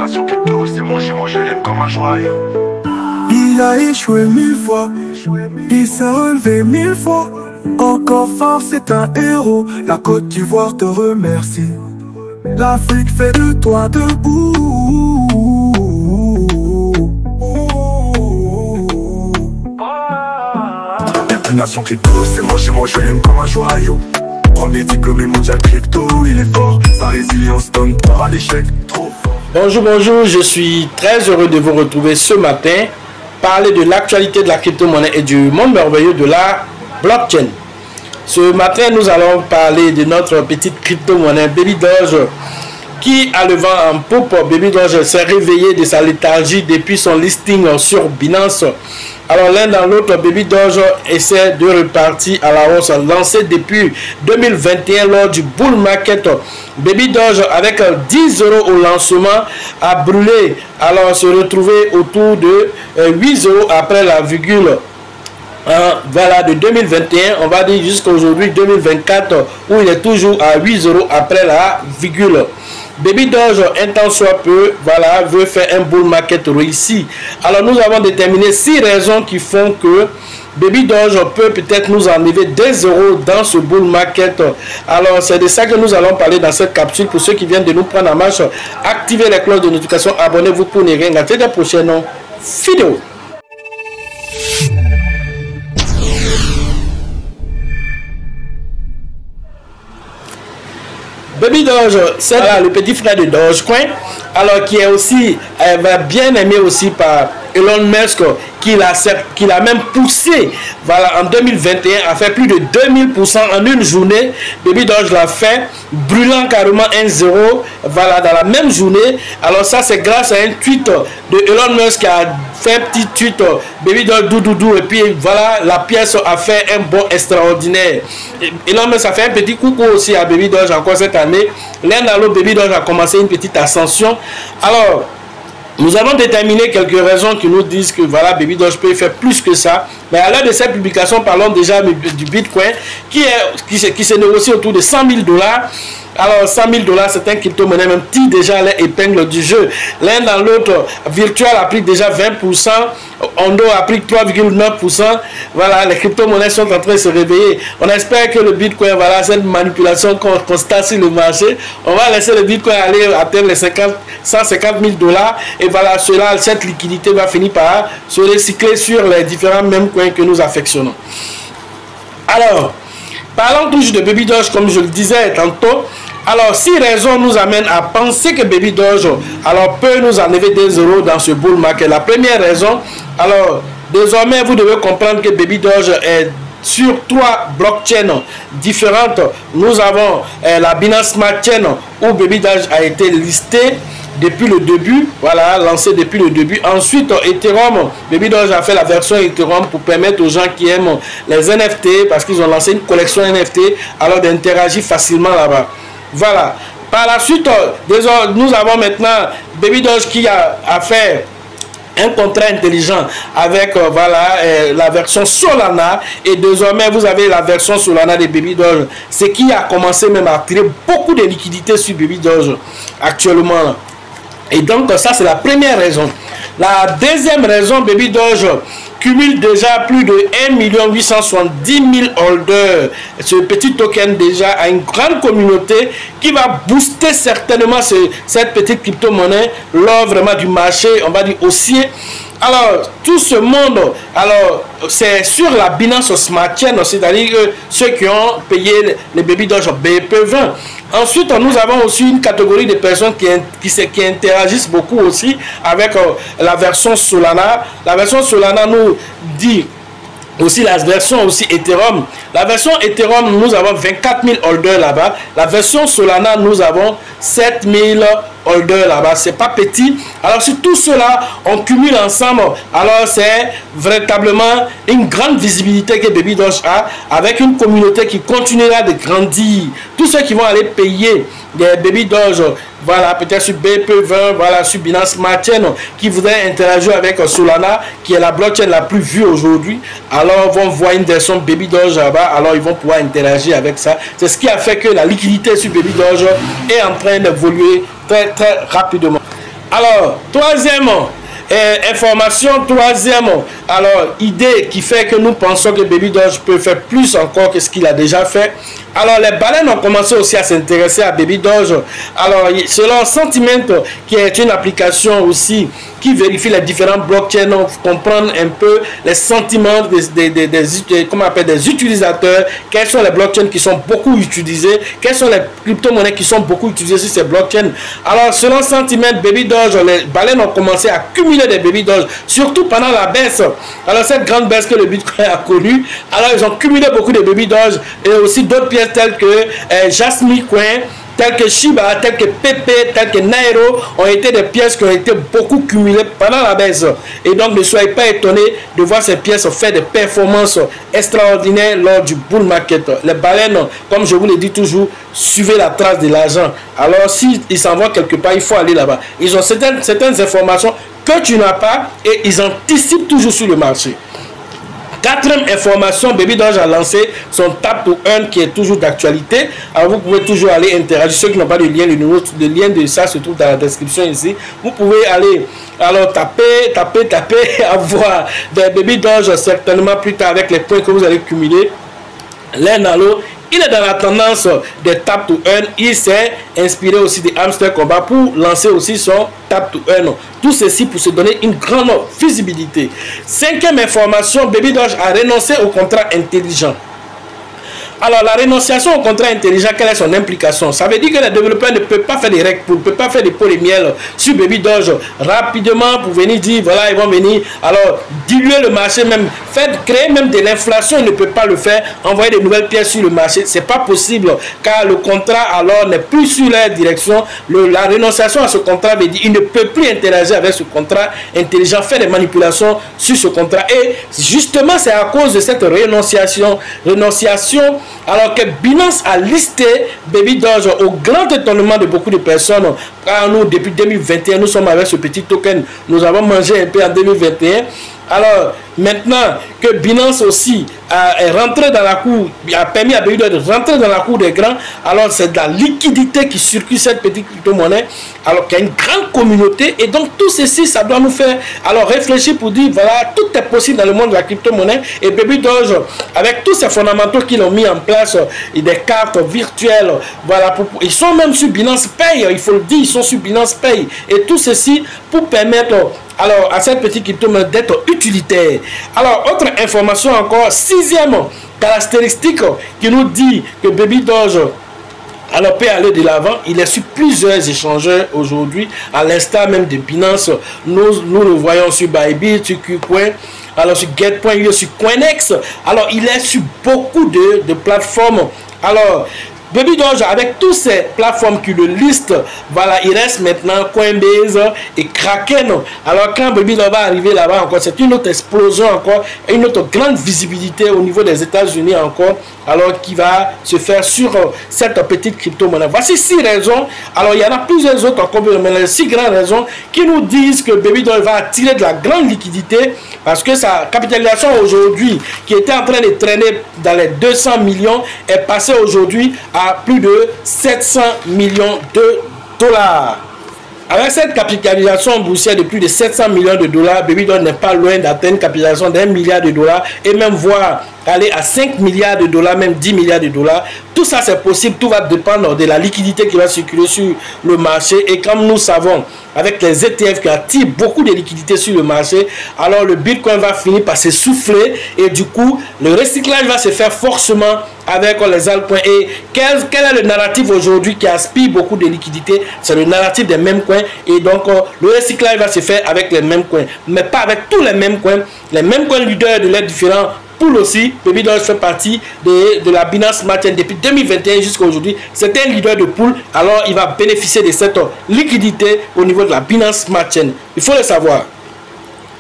nation crypto, c'est mon jumeau, je l'aime comme un joyau. Il a échoué 1000 fois, il s'est relevé 1000 fois. Encore fort, c'est un héros. La Côte d'Ivoire te remercie. L'Afrique fait de toi debout. Nation crypto, c'est mon jumeau, je l'aime comme un joyau. Premier diplômé mondial crypto, il est fort. Sa résilience donne pas à l'échec, trop fort. Bonjour, je suis très heureux de vous retrouver ce matin. Parler de l'actualité de la crypto-monnaie et du monde merveilleux de la blockchain. Ce matin, nous allons parler de notre petite crypto-monnaie Baby Doge qui a le vent en poupe. Baby Doge s'est réveillé de sa léthargie depuis son listing sur Binance. Alors l'un dans l'autre, Baby Doge essaie de repartir à la hausse. Lancé depuis 2021 lors du bull market, Baby Doge avec 10 € au lancement a brûlé. Alors se retrouver autour de 8 € après la virgule. Voilà, de 2021, on va dire jusqu'à aujourd'hui 2024, où il est toujours à 8 € après la virgule. Baby Doge, un temps soit peu, voilà, veut faire un bull market réussi. Alors nous avons déterminé 6 raisons qui font que Baby Doge peut peut-être nous enlever des euros dans ce bull market. Alors c'est de ça que nous allons parler dans cette capsule. Pour ceux qui viennent de nous prendre en marche, activez les cloches de notification, abonnez-vous pour ne rien rater des prochaines vidéos. Baby Doge, c'est le petit frère de Dogecoin, alors qui est aussi bien aimé aussi par Elon Musk, qui l'a même poussé, voilà, en 2021 à faire plus de 2000% en une journée. Baby Doge l'a fait, brûlant carrément 1-0, voilà, dans la même journée. Alors ça, c'est grâce à un tweet de Elon Musk qui a fait un petit tweet, Baby Doge doudoudou, et puis voilà, la pièce a fait un bond extraordinaire. Elon Musk a fait un petit coucou aussi à Baby Doge encore cette année. L'un dans l'autre, Baby Doge a commencé une petite ascension. Alors, nous avons déterminé quelques raisons qui nous disent que voilà, Baby Doge peut faire plus que ça. Mais à l'heure de cette publication, parlons déjà du Bitcoin qui se négocie autour de 100 000 $. Alors 100 000 $, c'est un crypto-monnaie même qui déjà les épingles du jeu. L'un dans l'autre, Virtual a pris déjà 20%, Ondo a pris 3,9%. Voilà, les crypto-monnaies sont en train de se réveiller. On espère que le Bitcoin, voilà, cette manipulation qu'on constate sur le marché, on va laisser le Bitcoin aller atteindre les 150 000 $. Et voilà, cette liquidité va finir par se recycler sur les différents mêmes coins que nous affectionnons. Alors, parlons toujours de Baby Doge, comme je le disais tantôt. Alors, 6 raisons nous amènent à penser que Baby Doge peut nous enlever des euros dans ce bull market. La première raison, alors, désormais, vous devez comprendre que Baby Doge est sur 3 blockchains différentes. Nous avons la Binance Smart Chain où Baby Doge a été listé depuis le début, voilà, lancé depuis le début. Ensuite, Ethereum, Baby Doge a fait la version Ethereum pour permettre aux gens qui aiment les NFT, parce qu'ils ont lancé une collection NFT, alors d'interagir facilement là-bas. Voilà. Par la suite, nous avons maintenant Baby Doge qui a fait un contrat intelligent avec voilà, la version Solana, et désormais vous avez la version Solana de Baby Doge, ce qui a commencé même à tirer beaucoup de liquidités sur Baby Doge actuellement. Et donc ça, c'est la première raison. La deuxième raison, Baby Doge cumule déjà plus de 1 870 000 holders. Ce petit token déjà a une grande communauté qui va booster certainement cette petite crypto-monnaie lors vraiment du marché, on va dire haussier. Alors, tout ce monde, alors, c'est sur la Binance Smart Chain, c'est-à-dire ceux qui ont payé les Baby Doge BEP20. Ensuite, nous avons aussi une catégorie de personnes qui interagissent beaucoup aussi avec la version Solana. La version Solana nous dit aussi la version aussi Ethereum. La version Ethereum, nous avons 24 000 holders là-bas. La version Solana, nous avons 7 000 holders là-bas. C'est pas petit. Alors si tout cela on cumule ensemble, alors c'est véritablement une grande visibilité que Baby Doge a, avec une communauté qui continuera de grandir. Tous ceux qui vont aller payer des Baby Doge, voilà, peut-être sur BEP20, voilà, sur Binance Smart Chain, qui voudraient interagir avec Solana, qui est la blockchain la plus vue aujourd'hui, alors vont voir une version Baby Doge là-bas, alors ils vont pouvoir interagir avec ça. C'est ce qui a fait que la liquidité sur Baby Doge est en train d'évoluer très rapidement. Alors, troisième information, alors idée qui fait que nous pensons que Baby Doge peut faire plus encore que ce qu'il a déjà fait. Alors les baleines ont commencé aussi à s'intéresser à Baby Doge. Alors selon Sentiment, qui est une application aussi qui vérifie les différents blockchains, on comprendre un peu les sentiments des utilisateurs, quels sont les blockchains qui sont beaucoup utilisés, quelles sont les crypto-monnaies qui sont beaucoup utilisées sur ces blockchains. Alors selon Sentiment, Baby Doge, les baleines ont commencé à cumuler des Baby Doge, surtout pendant la baisse. Alors cette grande baisse que le Bitcoin a connue, alors ils ont cumulé beaucoup de Baby Doge et aussi d'autres pièces telles que Jasmine Coin, telles que Shiba, telles que Pepe, telles que Nairo ont été des pièces qui ont été beaucoup cumulées pendant la baisse. Et donc ne soyez pas étonnés de voir ces pièces faire des performances extraordinaires lors du bull market. Les baleines, comme je vous l'ai dit toujours, suivez la trace de l'argent. Alors s'ils s'en vont quelque part, il faut aller là-bas. Ils ont certaines informations que tu n'as pas et ils anticipent toujours sur le marché. Quatrième information, Baby Doge a lancé son Tap to Earn qui est toujours d'actualité. Alors vous pouvez toujours aller interagir. Ceux qui n'ont pas de lien, le lien de ça se trouve dans la description ici. Vous pouvez aller alors taper, avoir des Baby Doge certainement plus tard avec les points que vous allez cumuler l'un à l'autre. Il est dans la tendance des Tap to Earn. Il s'est inspiré aussi des Hamster Combat pour lancer aussi son Tap to Earn. Tout ceci pour se donner une grande visibilité. Cinquième information, Baby Doge a renoncé au contrat intelligent. Alors, la rénonciation au contrat intelligent, quelle est son implication? Ça veut dire que les développeurs ne peuvent pas faire des règles, ne peuvent pas faire des pots de miel sur Baby Doge rapidement pour venir dire, voilà, ils vont venir, alors, diluer le marché, même, créer même de l'inflation, ils ne peuvent pas le faire, envoyer de nouvelles pièces sur le marché, c'est pas possible, car le contrat, alors, n'est plus sur leur direction. La rénonciation à ce contrat veut dire, il ne peut plus interagir avec ce contrat intelligent, faire des manipulations sur ce contrat. Et justement, c'est à cause de cette rénonciation, alors que Binance a listé Baby Doge au grand étonnement de beaucoup de personnes. Car nous, depuis 2021, nous sommes avec ce petit token. Nous avons mangé un peu en 2021. Alors, maintenant que Binance aussi est rentré dans la cour, a permis à Baby Doge de rentrer dans la cour des grands, alors c'est de la liquidité qui circule cette petite crypto-monnaie, alors qu'il y a une grande communauté. Et donc, tout ceci, ça doit nous faire alors réfléchir pour dire, voilà, tout est possible dans le monde de la crypto-monnaie. Et Baby Doge, avec tous ces fondamentaux qu'ils ont mis en place, et des cartes virtuelles, voilà, ils sont même sur Binance Pay, il faut le dire, ils sont sur Binance Pay. Et tout ceci pour permettre alors à cette petite crypto-monnaie d'être utilitaire. Alors, autre information encore, sixième caractéristique qui nous dit que Baby Doge alors peut aller de l'avant. Il est sur plusieurs échangeurs aujourd'hui, à l'instar même de Binance. Nous le voyons sur Bybit, sur KuCoin, alors sur Get.io, sur Coinex. Alors il est sur beaucoup de plateformes. Alors Baby Doge, avec toutes ces plateformes qui le listent, voilà, il reste maintenant Coinbase et Kraken. Alors quand Baby Doge va arriver là-bas encore, c'est une autre explosion encore, une autre grande visibilité au niveau des États-Unis encore, alors qui va se faire sur cette petite crypto-monnaie. Voici 6 raisons. Alors il y en a plusieurs autres encore, mais les 6 grandes raisons qui nous disent que Baby Doge va attirer de la grande liquidité parce que sa capitalisation aujourd'hui, qui était en train de traîner dans les 200 millions, est passée aujourd'hui à plus de 700 millions de dollars. Avec cette capitalisation boursière de plus de 700 millions de dollars, Baby Doge n'est pas loin d'atteindre une capitalisation d'1 milliard de dollars et même voir aller à 5 milliards de dollars, même 10 milliards de dollars. Tout ça c'est possible, tout va dépendre de la liquidité qui va circuler sur le marché. Et comme nous savons, avec les ETF qui attirent beaucoup de liquidités sur le marché, alors le Bitcoin va finir par s'essouffler et du coup le recyclage va se faire forcément avec les altcoins. Et quel est le narratif aujourd'hui qui aspire beaucoup de liquidités? C'est le narratif des mêmes coins. Et donc le recyclage va se faire avec les mêmes coins, mais pas avec tous les mêmes coins. Les mêmes coins leaders de les différents poules aussi. Baby Doge fait partie de la Binance Smart Chain depuis 2021 jusqu'à aujourd'hui. C'est un leader de pool, alors il va bénéficier de cette liquidité au niveau de la Binance Smart Chain. Il faut le savoir.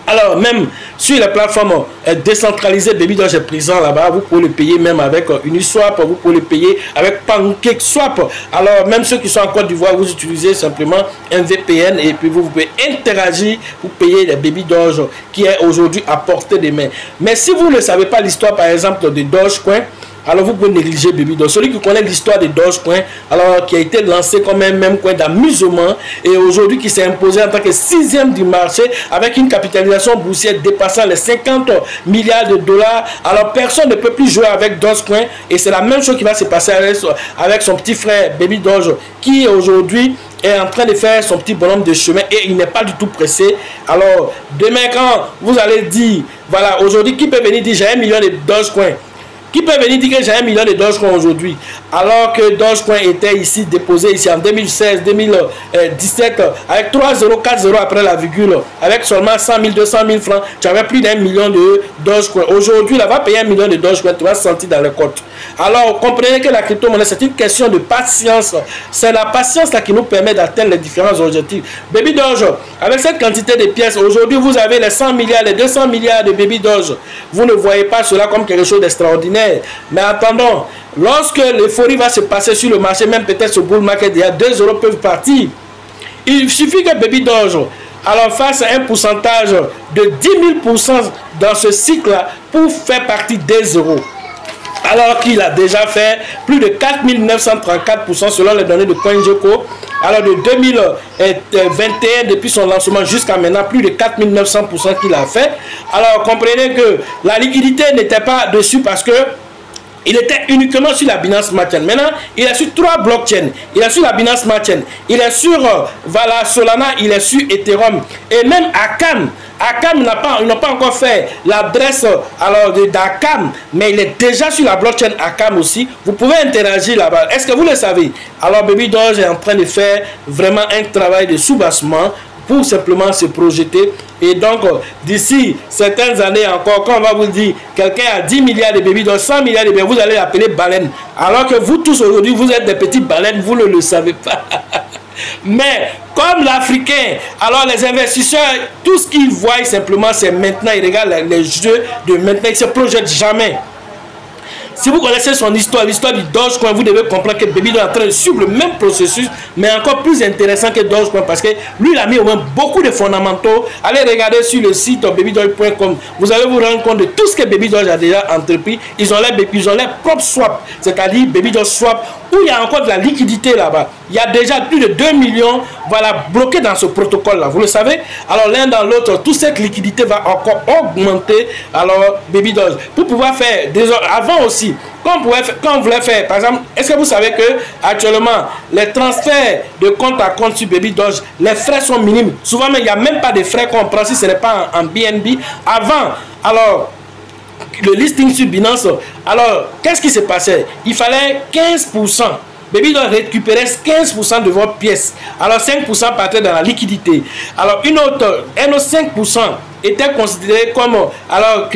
Alors même sur les plateformes décentralisées, Baby Doge est présent là-bas. Vous pouvez le payer même avec Uniswap, vous pouvez le payer avec PancakeSwap. Alors même ceux qui sont en Côte d'Ivoire, vous utilisez simplement un VPN et puis vous pouvez interagir, vous payez les Baby Doge qui est aujourd'hui à portée de main. Mais si vous ne savez pas l'histoire par exemple de Dogecoin, alors vous pouvez négliger Baby Doge. Celui qui connaît l'histoire de Dogecoin, alors qui a été lancé comme un même coin d'amusement et aujourd'hui qui s'est imposé en tant que 6e du marché avec une capitalisation boursière dépassant les 50 milliards de dollars. Alors personne ne peut plus jouer avec Dogecoin et c'est la même chose qui va se passer avec son petit frère Baby Doge qui aujourd'hui est en train de faire son petit bonhomme de chemin et il n'est pas du tout pressé. Alors demain quand vous allez dire, voilà, aujourd'hui qui peut venir dire j'ai 1 million de Dogecoin? Qui peut venir dire que j'ai 1 million de Dogecoin aujourd'hui? Alors que Dogecoin était ici, déposé ici en 2016, 2017, avec 3 0, 4 0 après la virgule, avec seulement 100 000, 200 000 francs, tu avais plus d'1 million de Dogecoin. Aujourd'hui, là, va payer 1 million de Dogecoin, tu vas se sentir dans le côtes. Alors, comprenez que la crypto-monnaie, c'est une question de patience. C'est la patience là qui nous permet d'atteindre les différents objectifs. Baby Doge, avec cette quantité de pièces, aujourd'hui, vous avez les 100 milliards, les 200 milliards de Baby Doge. Vous ne voyez pas cela comme quelque chose d'extraordinaire. Mais attendons, lorsque l'euphorie va se passer sur le marché, même peut-être ce bull market, il y a 2 euros peuvent partir. Il suffit que Baby Doge alors fasse un pourcentage de 10 000% dans ce cycle-là pour faire partie des euros. Alors qu'il a déjà fait plus de 4 934% selon les données de CoinGecko. Alors de 2021, depuis son lancement jusqu'à maintenant, plus de 4 900% qu'il a fait. Alors comprenez que la liquidité n'était pas dessus parce que il était uniquement sur la Binance Smart Chain. Maintenant, il est sur 3 blockchains. Il est sur la Binance Smart Chain. Il est sur voilà, Solana, il est sur Ethereum. Et même Akam. Akam n'a pas encore fait l'adresse d'Akam, mais il est déjà sur la blockchain Akam aussi. Vous pouvez interagir là-bas. Est-ce que vous le savez? Alors Baby Doge est en train de faire vraiment un travail de soubassement pour simplement se projeter. Et donc, d'ici certaines années encore, quand on va vous dire, quelqu'un a 10 milliards de Baby Doge, 100 milliards de Baby Doge, vous allez l'appeler baleine. Alors que vous tous aujourd'hui, vous êtes des petits baleines, vous ne le savez pas. Mais comme l'Africain, alors les investisseurs, tout ce qu'ils voient simplement, c'est maintenant, ils regardent les jeux de maintenant, ils ne se projettent jamais. Si vous connaissez son histoire, l'histoire du Dogecoin, vous devez comprendre que Baby Doge est en train de suivre le même processus, mais encore plus intéressant que Dogecoin, parce que lui, il a mis au moins beaucoup de fondamentaux. Allez regarder sur le site babydoge.com. Vous allez vous rendre compte de tout ce que Baby Doge a déjà entrepris. Ils ont leur propre swap, c'est-à-dire Baby Doge Swap, où il y a encore de la liquidité là-bas. Il y a déjà plus de 2 millions voilà, bloqués dans ce protocole-là. Vous le savez? Alors l'un dans l'autre, toute cette liquidité va encore augmenter. Alors Baby Doge, pour pouvoir faire des avant aussi, quand on voulait faire, par exemple, est-ce que vous savez que actuellement les transferts de compte à compte sur Baby Doge, les frais sont minimes. Souvent même, il n'y a même pas de frais qu'on prend si ce n'est pas en BNB. Avant, alors le listing sur Binance, alors qu'est-ce qui s'est passé? Il fallait 15%. Baby Doge récupérait 15% de votre pièce. Alors 5% partait dans la liquidité. Alors un autre 5% était considéré comme alors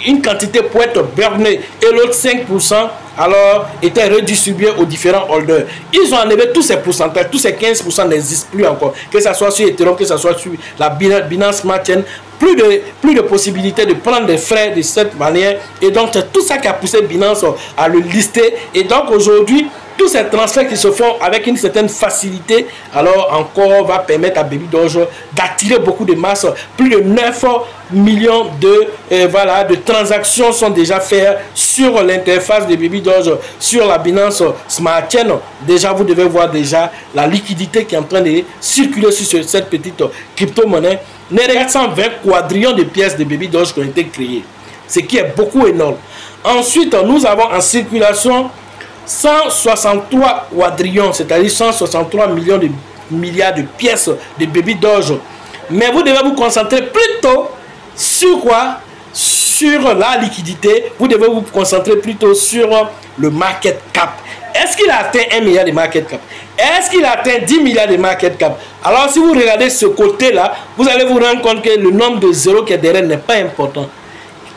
une quantité pour être burné et l'autre 5% alors était redistribué aux différents holders. Ils ont enlevé tous ces pourcentages, tous ces 15% n'existent plus encore. Que ce soit sur Ethereum, que ce soit sur la Binance Smart Chain, plus de possibilités de prendre des frais de cette manière. Et donc c'est tout ça qui a poussé Binance à le lister. Et donc aujourd'hui, tous ces transferts qui se font avec une certaine facilité, alors encore va permettre à Baby Doge d'attirer beaucoup de masse. Plus de 9 millions de transactions sont déjà faites sur l'interface de Baby Doge, sur la Binance Smart Chain. Déjà, vous devez voir déjà la liquidité qui est en train de circuler sur cette petite crypto-monnaie. 420 quadrillions de pièces de Baby Doge qui ont été créées, ce qui est beaucoup énorme. Ensuite, nous avons en circulation 163 quadrillions, c'est-à-dire 163 millions de milliards de pièces de Baby Doge. Mais vous devez vous concentrer plutôt sur quoi? Sur la liquidité. Vous devez vous concentrer plutôt sur le market cap. Est-ce qu'il a atteint 1 milliard de market cap? Est-ce qu'il a atteint 10 milliards de market cap? Alors si vous regardez ce côté-là, vous allez vous rendre compte que le nombre de zéros qui est derrière n'est pas important.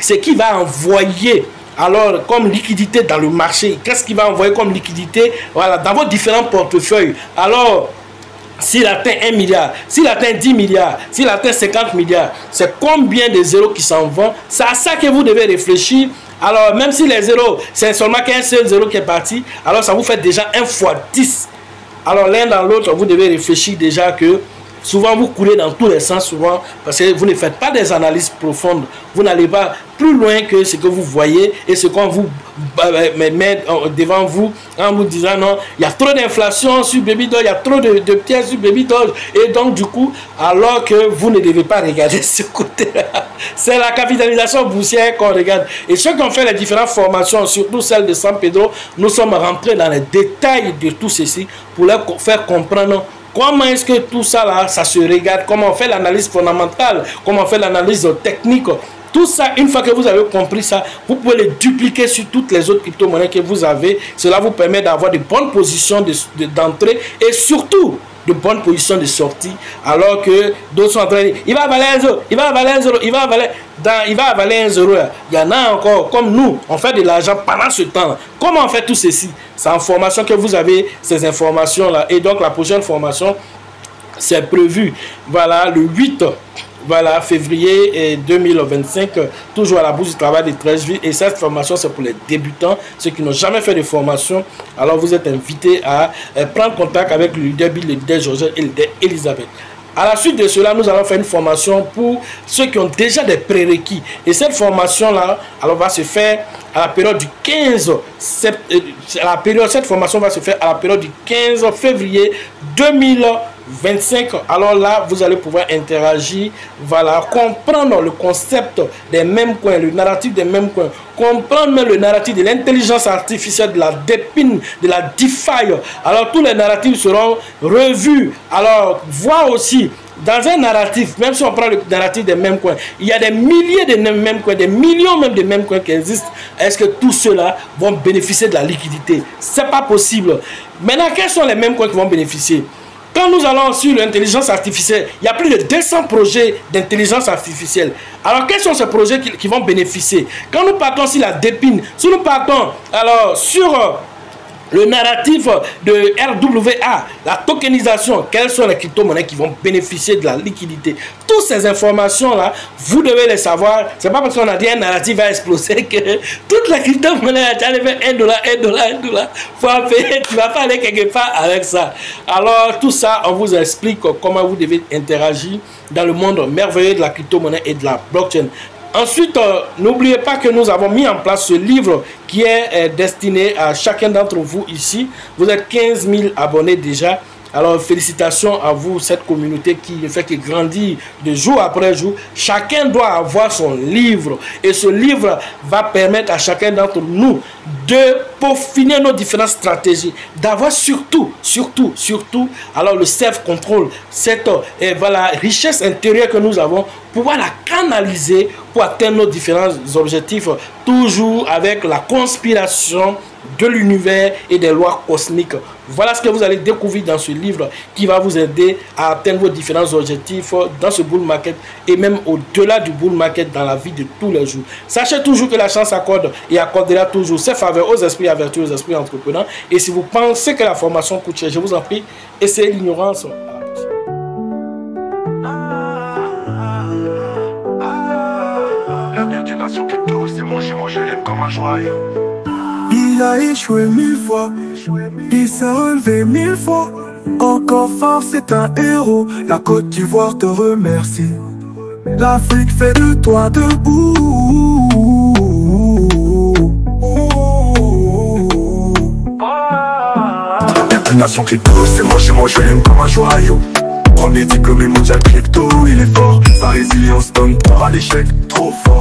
Ce qui va envoyer alors comme liquidité dans le marché, qu'est-ce qu'il va envoyer comme liquidité voilà, dans vos différents portefeuilles? Alors s'il atteint 1 milliard, s'il atteint 10 milliards, s'il atteint 50 milliards, c'est combien de zéros qui s'en vont? C'est à ça que vous devez réfléchir. Alors même si les zéros, c'est seulement qu'un seul zéro qui est parti, alors ça vous fait déjà 1 fois 10. Alors l'un dans l'autre, vous devez réfléchir déjà que souvent vous courez dans tous les sens, souvent, parce que vous ne faites pas des analyses profondes. Vous n'allez pas plus loin que ce que vous voyez et ce qu'on vous met devant vous en vous disant non, il y a trop d'inflation sur Baby Doge, il y a trop de pièces sur Baby Doge. Et donc, du coup, alors que vous ne devez pas regarder ce côté-là, c'est la capitalisation boursière qu'on regarde. Et ceux qui ont fait les différentes formations, surtout celle de San Pedro, nous sommes rentrés dans les détails de tout ceci pour leur faire comprendre comment est-ce que tout ça là, ça se regarde, comment on fait l'analyse fondamentale, comment on fait l'analyse technique. Tout ça, une fois que vous avez compris ça, vous pouvez le dupliquer sur toutes les autres crypto-monnaies que vous avez. Cela vous permet d'avoir de bonnes positions d'entrée et surtout de bonnes positions de sortie. Alors que d'autres sont en train de dire, il va valer 1 euro, il va valer 1 euro, il va valer 1 euro. Il y en a encore, comme nous, on fait de l'argent pendant ce temps. Comment on fait tout ceci? C'est en formation que vous avez ces informations-là. Et donc la prochaine formation, c'est prévu, voilà, le 8 février 2025, toujours à la Bourse du Travail de Treichville. Et cette formation, c'est pour les débutants, ceux qui n'ont jamais fait de formation. Alors, vous êtes invités à prendre contact avec le leader Bill, le leader Georgette et le leader Elisabeth. À la suite de cela, nous allons faire une formation pour ceux qui ont déjà des prérequis. Et cette formation-là, alors, va se faire à la période du 15 septembre. Cette formation va se faire à la période du 15 février 2025. Alors là, vous allez pouvoir interagir, voilà, comprendre le concept des mêmes coins, le narratif des mêmes coins, comprendre même le narratif de l'intelligence artificielle, de la DePIN, de la DeFi. Alors tous les narratifs seront revus. Alors voir aussi dans un narratif, même si on prend le narratif des mêmes coins, il y a des milliers de mêmes coins, des millions même de mêmes coins qui existent. Est-ce que tous ceux-là vont bénéficier de la liquidité? C'est pas possible. Maintenant, quels sont les mêmes coins qui vont bénéficier? Quand nous allons sur l'intelligence artificielle, il y a plus de 200 projets d'intelligence artificielle. Alors, quels sont ces projets qui vont bénéficier? Quand nous partons sur la DePIN, si nous partons alors sur le narratif de RWA, la tokenisation, quelles sont les crypto-monnaies qui vont bénéficier de la liquidité? Toutes ces informations-là, vous devez les savoir. C'est pas parce qu'on a dit un narratif va exploser que toutes les crypto-monnaies, tu allais faire $1, $1. Faut payer, tu vas pas aller quelque part avec ça. Alors, tout ça, on vous explique comment vous devez interagir dans le monde merveilleux de la crypto-monnaie et de la blockchain. Ensuite, n'oubliez pas que nous avons mis en place ce livre qui est destiné à chacun d'entre vous ici. Vous êtes 15 000 abonnés déjà. Alors, félicitations à vous, cette communauté qui ne fait que grandir de jour après jour. Chacun doit avoir son livre. Et ce livre va permettre à chacun d'entre nous de peaufiner nos différentes stratégies. D'avoir surtout, alors le self-control, cette voilà, richesse intérieure que nous avons, pouvoir la canaliser pour atteindre nos différents objectifs, toujours avec la conspiration de l'univers et des lois cosmiques. Voilà ce que vous allez découvrir dans ce livre qui va vous aider à atteindre vos différents objectifs dans ce bull market et même au-delà du bull market dans la vie de tous les jours. Sachez toujours que la chance accorde et accordera toujours ses faveurs aux esprits avertis, aux esprits entrepreneurs. Et si vous pensez que la formation coûte cher, je vous en prie, essayez l'ignorance. L'avenir d'une nation crypto, c'est manger, comme un joyau. Il a échoué 1000 fois, il s'est relevé 1000 fois. Encore fort, c'est un héros. La Côte d'Ivoire te remercie. L'Afrique fait de toi debout. Une nation crypto, c'est manger, comme un joyau. Premier diplômé mondial crypto, il est fort. Sa résilience donne pas à l'échec, trop fort.